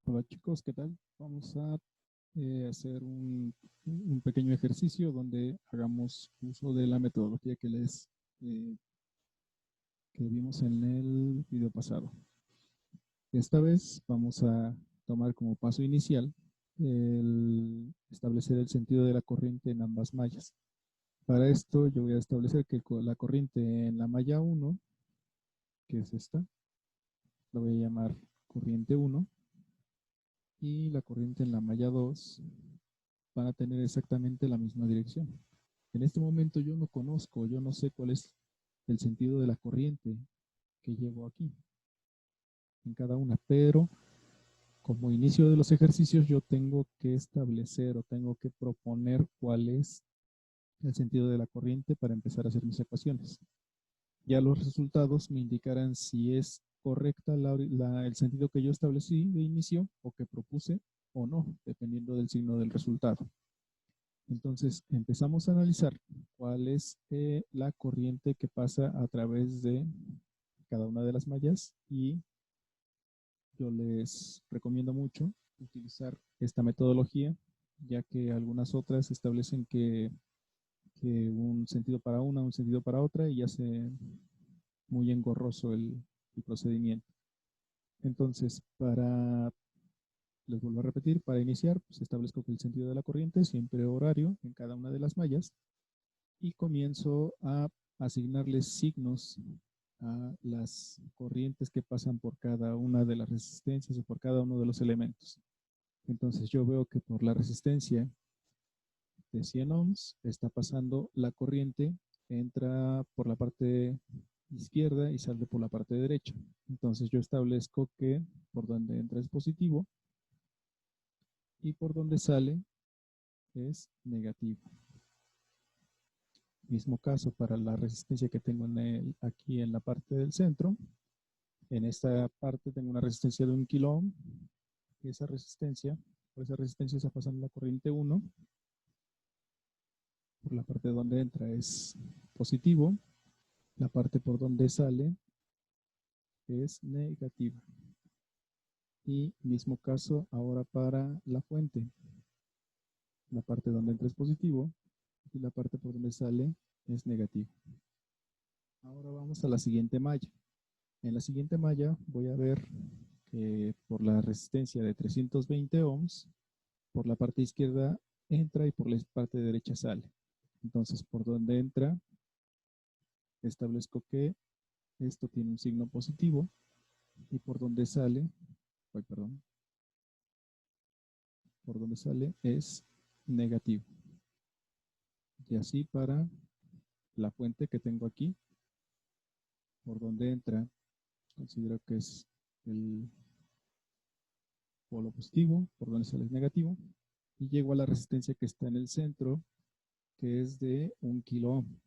Hola chicos, ¿qué tal? Vamos a hacer un pequeño ejercicio donde hagamos uso de la metodología eh, que vimos en el video pasado. Esta vez vamos a tomar como paso inicial el establecer el sentido de la corriente en ambas mallas. Para esto yo voy a establecer que la corriente en la malla 1, que es esta, la voy a llamar corriente 1, y la corriente en la malla 2 van a tener exactamente la misma dirección. En este momento yo no sé cuál es el sentido de la corriente que llevo aquí en cada una, pero como inicio de los ejercicios yo tengo que establecer o tengo que proponer cuál es el sentido de la corriente para empezar a hacer mis ecuaciones. Ya los resultados me indicarán si es correcta el sentido que yo establecí de inicio o que propuse o no, dependiendo del signo del resultado. Entonces empezamos a analizar cuál es la corriente que pasa a través de cada una de las mallas, y yo les recomiendo mucho utilizar esta metodología, ya que algunas otras establecen que un sentido para una, un sentido para otra, y hace muy engorroso el procedimiento. Entonces, les vuelvo a repetir, para iniciar, pues establezco que el sentido de la corriente es siempre horario en cada una de las mallas, y comienzo a asignarles signos a las corrientes que pasan por cada una de las resistencias o por cada uno de los elementos. Entonces yo veo que por la resistencia de 100 ohms está pasando la corriente, entra por la parte izquierda y sale por la parte derecha. Entonces yo establezco que por donde entra es positivo y por donde sale es negativo. Mismo caso para la resistencia que tengo aquí en la parte del centro. En esta parte tengo una resistencia de 1 kilo ohm. Por esa resistencia está pasando la corriente 1. Por la parte donde entra es positivo. La parte por donde sale es negativa. Y mismo caso ahora para la fuente. La parte donde entra es positivo y la parte por donde sale es negativo. Ahora vamos a la siguiente malla. En la siguiente malla voy a ver que por la resistencia de 320 ohms, por la parte izquierda entra y por la parte derecha sale. Entonces, por donde entra, establezco que esto tiene un signo positivo, y por donde sale, por donde sale es negativo. Y así para la fuente que tengo aquí, por donde entra, considero que es el polo positivo, por donde sale es negativo, y llego a la resistencia que está en el centro, que es de 1 kilo ohm.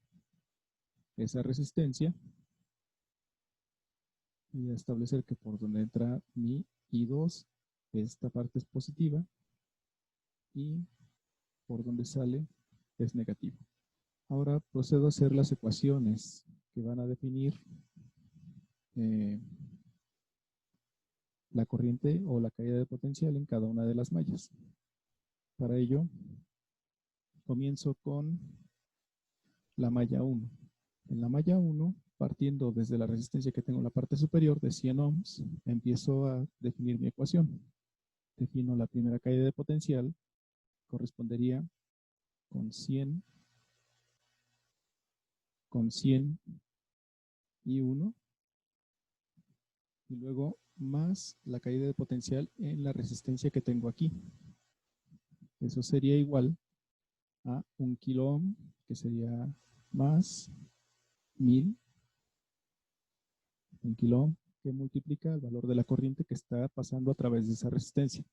Esa resistencia, voy a establecer que por donde entra mi I2, esta parte es positiva, y por donde sale es negativo. Ahora procedo a hacer las ecuaciones que van a definir la corriente o la caída de potencial en cada una de las mallas. Para ello, comienzo con la malla 1. En la malla 1, partiendo desde la resistencia que tengo en la parte superior de 100 ohms, empiezo a definir mi ecuación. Defino la primera caída de potencial, correspondería con 100 y 1, y luego más la caída de potencial en la resistencia que tengo aquí. Eso sería igual a 1 kilo ohm, que sería más 1000, 1 kilo ohm, que multiplica el valor de la corriente que está pasando a través de esa resistencia.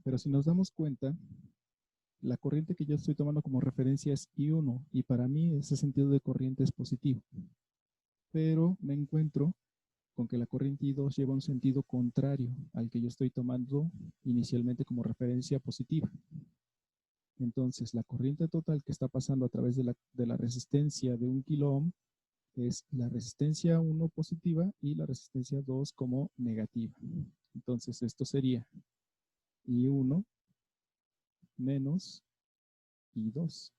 Pero si nos damos cuenta, la corriente que yo estoy tomando como referencia es I1, y para mí ese sentido de corriente es positivo. Pero me encuentro con que la corriente I2 lleva un sentido contrario al que yo estoy tomando inicialmente como referencia positiva. Entonces, la corriente total que está pasando a través de la resistencia de 1 kilo ohm es la resistencia 1 positiva y la resistencia 2 como negativa. Entonces esto sería I1 menos I2.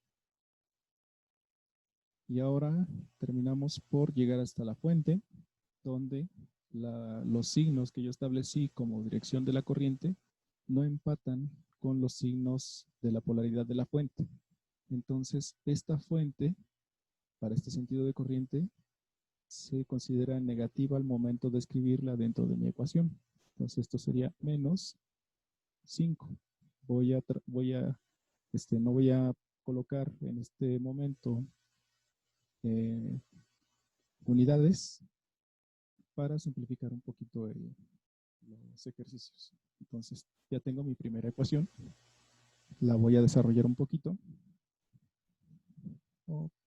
Y ahora terminamos por llegar hasta la fuente, donde los signos que yo establecí como dirección de la corriente no empatan con los signos de la polaridad de la fuente. Entonces, esta fuente, para este sentido de corriente, se considera negativa al momento de escribirla dentro de mi ecuación. Entonces, esto sería menos 5. No voy a colocar en este momento unidades para simplificar un poquito los ejercicios. Entonces, ya tengo mi primera ecuación. La voy a desarrollar un poquito.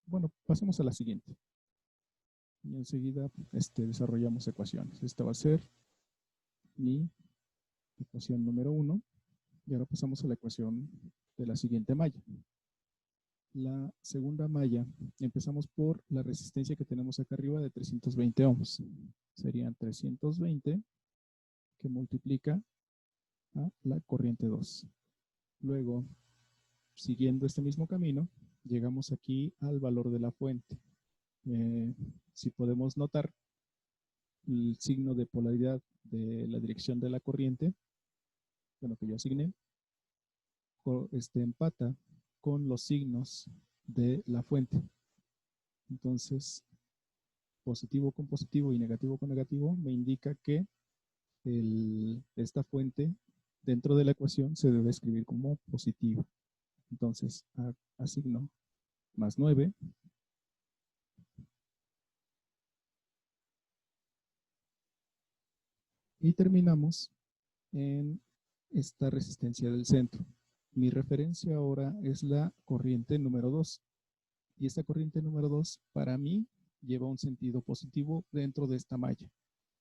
Bueno, pasemos a la siguiente. Y enseguida desarrollamos ecuaciones. Esta va a ser mi ecuación número 1. Y ahora pasamos a la ecuación de la siguiente malla. La segunda malla, empezamos por la resistencia que tenemos acá arriba de 320 ohms. Serían 320 que multiplica a la corriente 2. Luego, siguiendo este mismo camino, llegamos aquí al valor de la fuente. Si podemos notar, el signo de polaridad de la dirección de la corriente, bueno, que yo asigné, empata con los signos de la fuente. Entonces, positivo con positivo y negativo con negativo me indica que esta fuente dentro de la ecuación se debe escribir como positiva. Entonces, asigno más 9. Y terminamos en esta resistencia del centro. Mi referencia ahora es la corriente número 2. Y esta corriente número 2 para mí lleva un sentido positivo dentro de esta malla.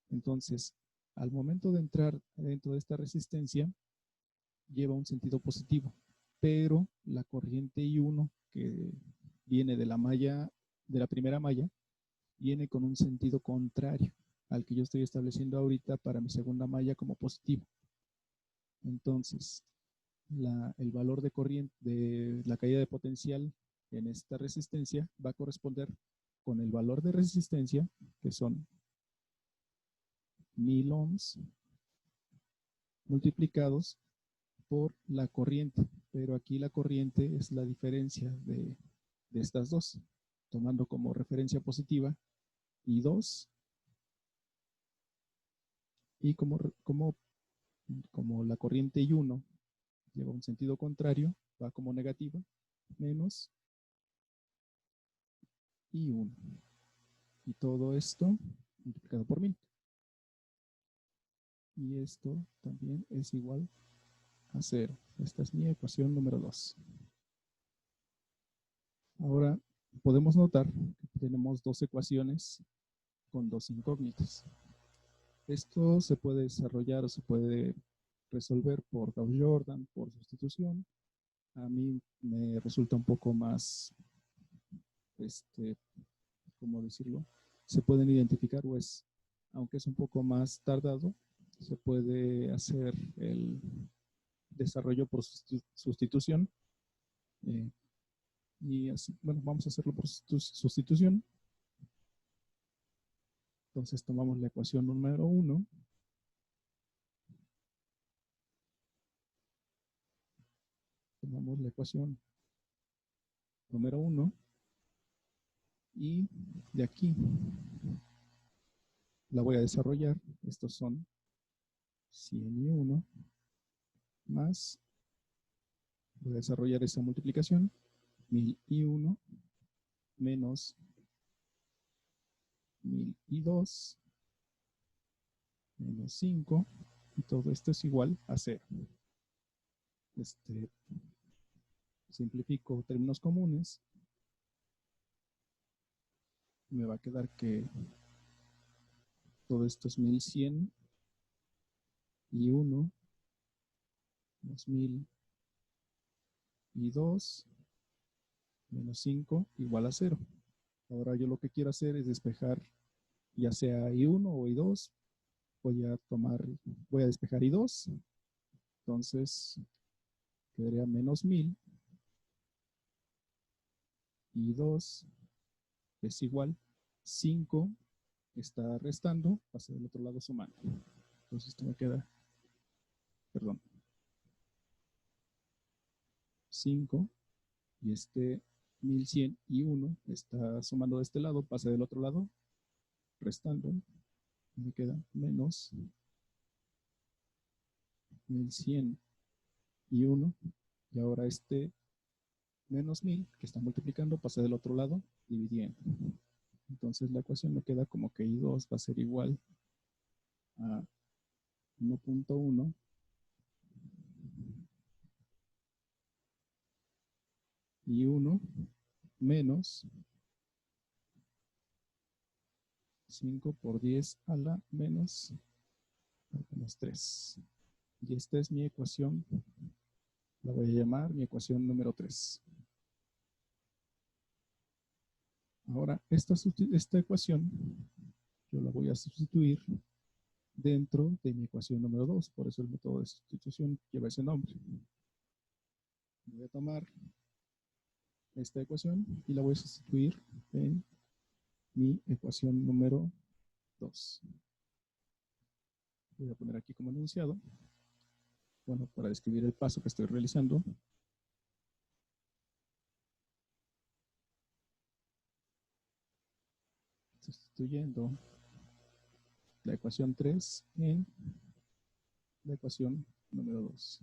Entonces, al momento de entrar dentro de esta resistencia, lleva un sentido positivo. Pero la corriente I1 que viene de la malla, de la primera malla, viene con un sentido contrario al que yo estoy estableciendo ahorita para mi segunda malla como positivo. Entonces, el valor de corriente de la caída de potencial en esta resistencia va a corresponder con el valor de resistencia, que son 1000 ohms, multiplicados por la corriente. Pero aquí la corriente es la diferencia de estas dos, tomando como referencia positiva I2 y como la corriente I1 lleva un sentido contrario, va como negativa, menos I1. Y todo esto multiplicado por 1000. Y esto también es igual a 0. Esta es mi ecuación número 2. Ahora podemos notar que tenemos dos ecuaciones con dos incógnitas. Esto se puede desarrollar o se puede resolver por Gauss-Jordan, por sustitución. A mí me resulta un poco más, ¿cómo decirlo? Se pueden identificar, pues, aunque es un poco más tardado, se puede hacer el desarrollo por sustitución. Y así, bueno, vamos a hacerlo por sustitución. Entonces tomamos la ecuación número 1. Tomamos la ecuación número 1. Y de aquí la voy a desarrollar. Estos son 100i1 más, voy a desarrollar esa multiplicación, 1000i1 menos 1000i2 menos 5, y todo esto es igual a 0. Simplifico términos comunes. Me va a quedar que todo esto es 1100 y 1 más 1000 y 2 menos 5 igual a 0. Ahora yo lo que quiero hacer es despejar ya sea I1 o I2 voy a despejar I2, entonces quedaría menos 1000, I2 es igual, 5 está restando, pasa del otro lado sumando. Entonces esto me queda, perdón, 5 y 1100 y 1 está sumando de este lado, pasa del otro lado, restando, me queda menos 1100 y 1, y ahora menos 1000 que está multiplicando pasa del otro lado dividiendo. Entonces la ecuación me queda como que I2 va a ser igual a 1.1 y 1 menos 5 por 10 a la menos 3. Y esta es mi ecuación, la voy a llamar mi ecuación número 3. Ahora, esta ecuación yo la voy a sustituir dentro de mi ecuación número 2, por eso el método de sustitución lleva ese nombre. Voy a tomar esta ecuación y la voy a sustituir en mi ecuación número 2. Voy a poner aquí como enunciado, bueno, para describir el paso que estoy realizando. Sustituyendo la ecuación 3 en la ecuación número 2.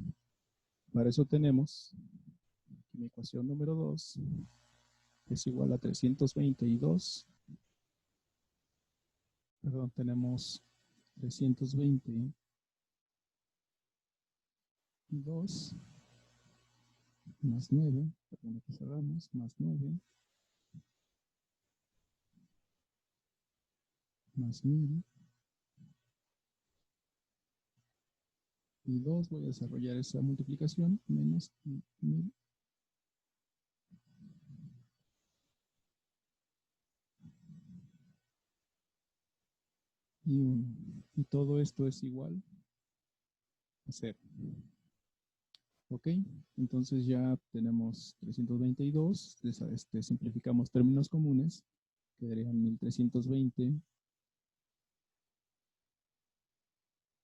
Para eso tenemos que mi ecuación número 2 es igual a 322. Perdón, tenemos 322 más 9, perdón, aquí cerramos, más 9, más 1000, y 2, voy a desarrollar esa multiplicación, menos 1000, y 1. Y todo esto es igual a 0. Ok, entonces ya tenemos 322, simplificamos términos comunes, quedarían 1320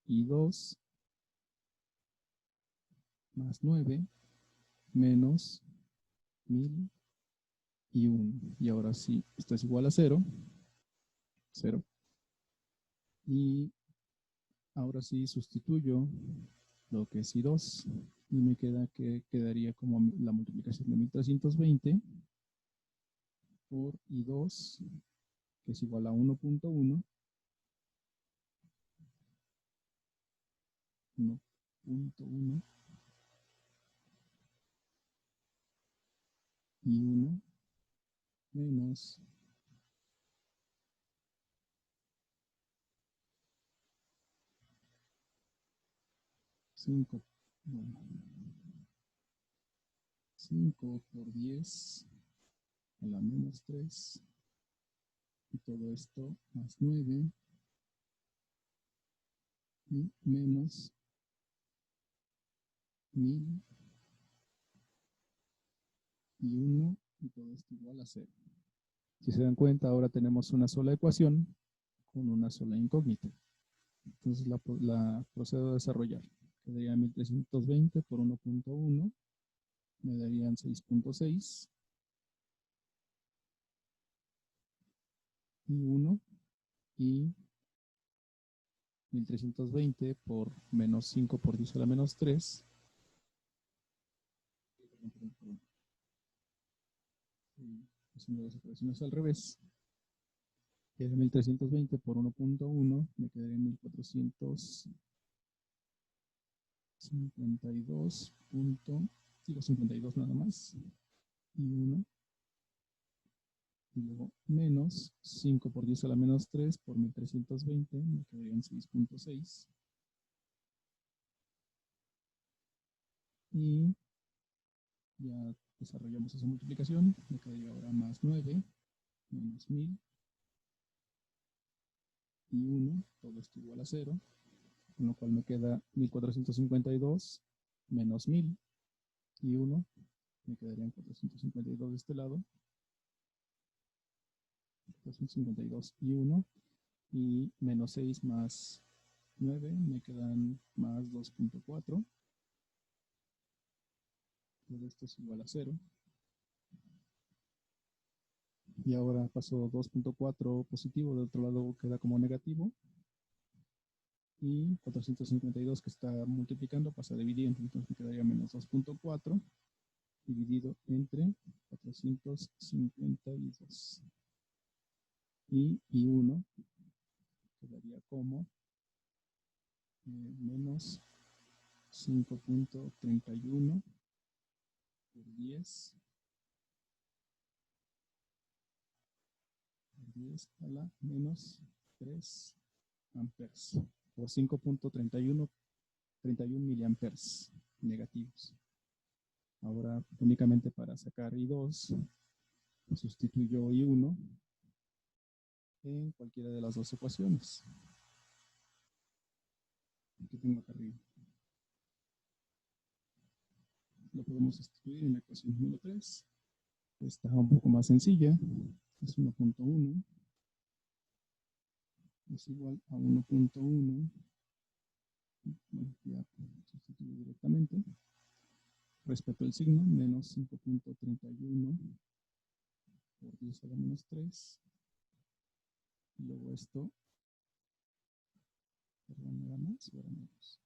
y 2 más 9 menos 1000 y 1. Y ahora sí, esto es igual a 0. 0. Y ahora sí sustituyo lo que es I2 y me quedaría como la multiplicación de 1320 por I2, que es igual a 1.1, 1.1 y 1 menos 5, bueno, 5 por 10 a la menos 3, y todo esto más 9 y menos 1000 y 1, y todo esto igual a 0. Si se dan cuenta, ahora tenemos una sola ecuación con una sola incógnita. Entonces la procedo a desarrollar. Quedaría 1320 por 1.1, me darían 6.6 y 1, y 1320 por menos 5 por 10 a la menos 3. Haciendo las operaciones al revés. Queda 1320 por 1.1, me quedaría 1452 digo 52 nada más, y 1, y luego menos 5 por 10 a la menos 3 por 1320, me quedarían 6.6, y ya desarrollamos esa multiplicación, me quedaría ahora más 9 menos 1000 y 1, todo esto igual a 0, con lo cual me queda 1452 menos 1000 y 1, me quedarían 452 de este lado, 452 y 1, y menos 6 más 9, me quedan más 2.4, todo esto es igual a 0. Y ahora paso 2.4 positivo, del otro lado queda como negativo. Y 452 que está multiplicando pasa dividiendo, entonces me quedaría menos 2.4 dividido entre 452. Y 1 quedaría como menos 5.31 por 10 a la menos 3 amperes, o 5.31 miliamperes negativos. Ahora únicamente para sacar I2 sustituyo I1 en cualquiera de las dos ecuaciones que tengo acá arriba. Lo podemos sustituir en la ecuación número 3. Está un poco más sencilla. Es 1.1 es igual a 1.1. Bueno, ya sustituyo directamente. Respeto el signo, menos 5.31 por 10 a la menos 3. Y luego esto, perdón, ¿era más o era menos?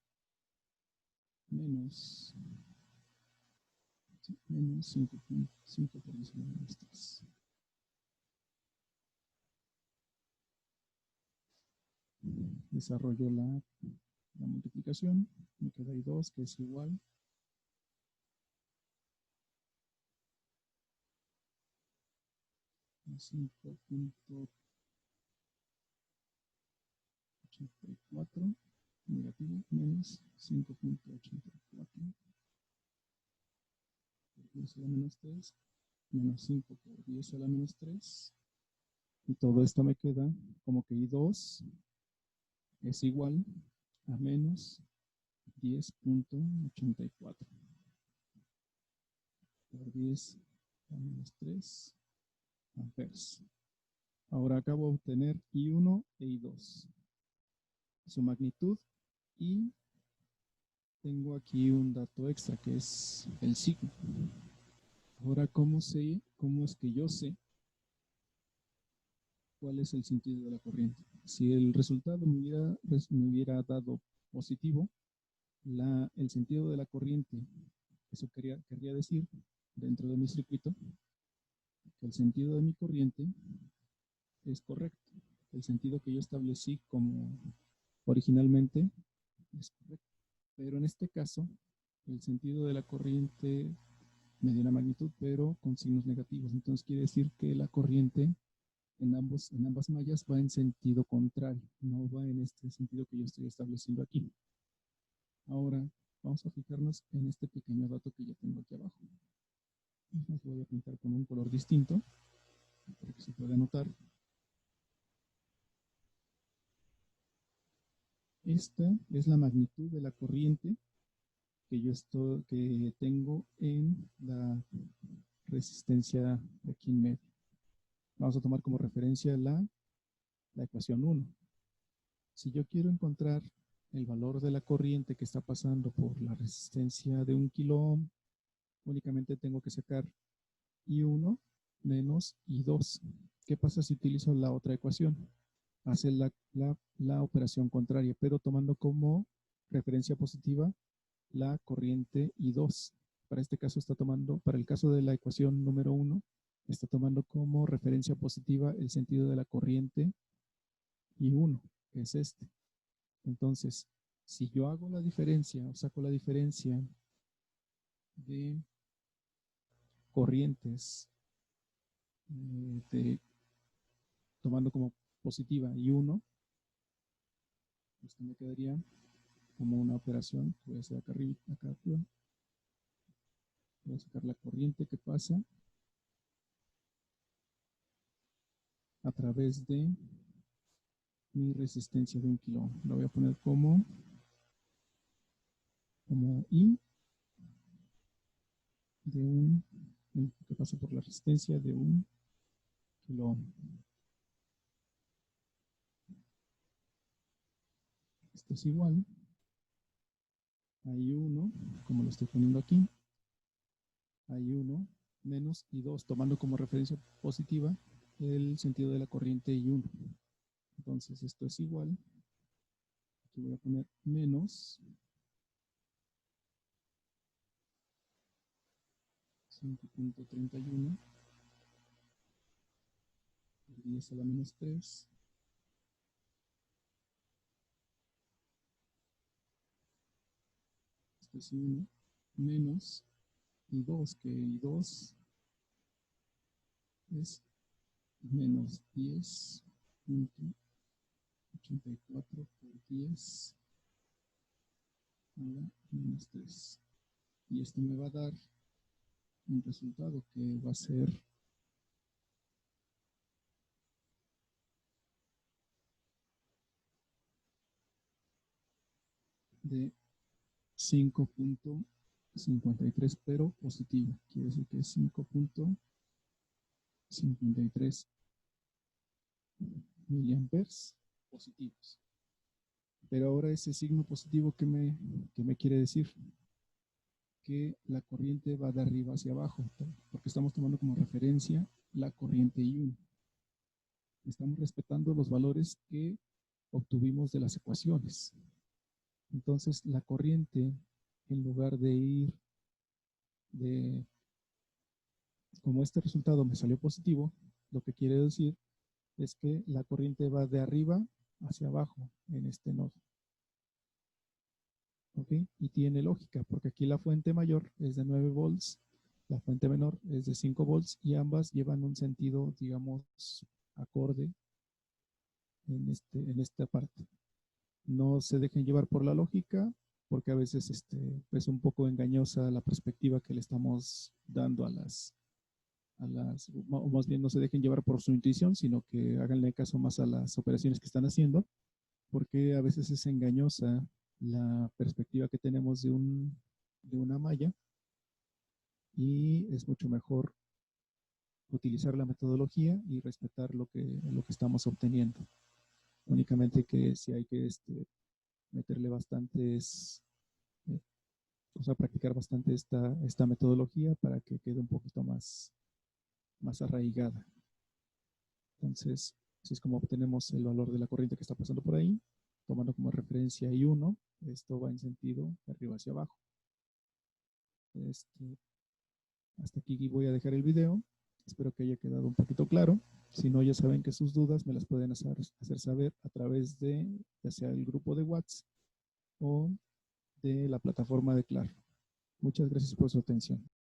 Menos 5.5 por 10 a la menos 3. Desarrollo la multiplicación, me queda ahí 2, que es igual a 5.84 negativo menos 5.84 por 10 a la menos 3 menos 5 por 10 a la menos 3, y todo esto me queda como que I2 es igual a menos 10.84 por 10 a menos 3 amperes. Ahora acabo de obtener I1 e I2, su magnitud, y tengo aquí un dato extra que es el signo. Ahora, ¿cómo es que yo sé cuál es el sentido de la corriente? Si el resultado me hubiera dado positivo, el sentido de la corriente, eso querría decir, dentro de mi circuito, que el sentido de mi corriente es correcto. El sentido que yo establecí como originalmente es correcto. Pero en este caso, el sentido de la corriente me dio una magnitud, pero con signos negativos. Entonces quiere decir que la corriente en ambas mallas va en sentido contrario, no va en este sentido que yo estoy estableciendo aquí. Ahora vamos a fijarnos en este pequeño dato que ya tengo aquí abajo. Lo voy a pintar con un color distinto para que se pueda notar. Esta es la magnitud de la corriente que tengo en la resistencia de aquí en medio. Vamos a tomar como referencia la ecuación 1. Si yo quiero encontrar el valor de la corriente que está pasando por la resistencia de 1 kilo ohm, únicamente tengo que sacar I1 menos I2. ¿Qué pasa si utilizo la otra ecuación? Hace la operación contraria, pero tomando como referencia positiva la corriente I2. Para este caso para el caso de la ecuación número 1, está tomando como referencia positiva el sentido de la corriente I1, que es este. Entonces, si yo hago la diferencia o saco la diferencia de corrientes tomando como positiva I1, esto me quedaría como una operación que voy a hacer acá arriba. Voy a sacar la corriente que pasa a través de mi resistencia de 1 kilo ohm. Lo voy a poner como I de que pasa por la resistencia de 1 kilo ohm. Esto es igual a I1, como lo estoy poniendo aquí, a I1 menos I2, tomando como referencia positiva el sentido de la corriente I1. Entonces esto es igual, aquí voy a poner menos 5.31 por 10 a la menos 3 esto es I1 menos I2, que I2 es menos 10.84 por 10 a la menos 3. Y esto me va a dar un resultado que va a ser de 5.53, pero positivo. Quiere decir que es 5.53 miliamperes positivos. Pero ahora ese signo positivo, ¿qué me quiere decir? Que la corriente va de arriba hacia abajo, porque estamos tomando como referencia la corriente I1. Estamos respetando los valores que obtuvimos de las ecuaciones. Entonces, la corriente, en lugar de ir como este resultado me salió positivo, lo que quiere decir es que la corriente va de arriba hacia abajo en este nodo. ¿Ok? Y tiene lógica, porque aquí la fuente mayor es de 9 volts, la fuente menor es de 5 volts y ambas llevan un sentido, digamos, acorde en esta parte. No se dejen llevar por la lógica, porque a veces es un poco engañosa la perspectiva que le estamos dando o más bien no se dejen llevar por su intuición, sino que háganle caso más a las operaciones que están haciendo, porque a veces es engañosa la perspectiva que tenemos de una malla y es mucho mejor utilizar la metodología y respetar lo que estamos obteniendo. Únicamente que si hay que meterle bastantes, o sea, practicar bastante esta metodología para que quede un poquito más arraigada. Entonces, así es como obtenemos el valor de la corriente que está pasando por ahí, tomando como referencia I1, esto va en sentido de arriba hacia abajo. Hasta aquí voy a dejar el video. Espero que haya quedado un poquito claro. Si no, ya saben que sus dudas me las pueden hacer saber a través de ya sea el grupo de WhatsApp o de la plataforma de Claro. Muchas gracias por su atención.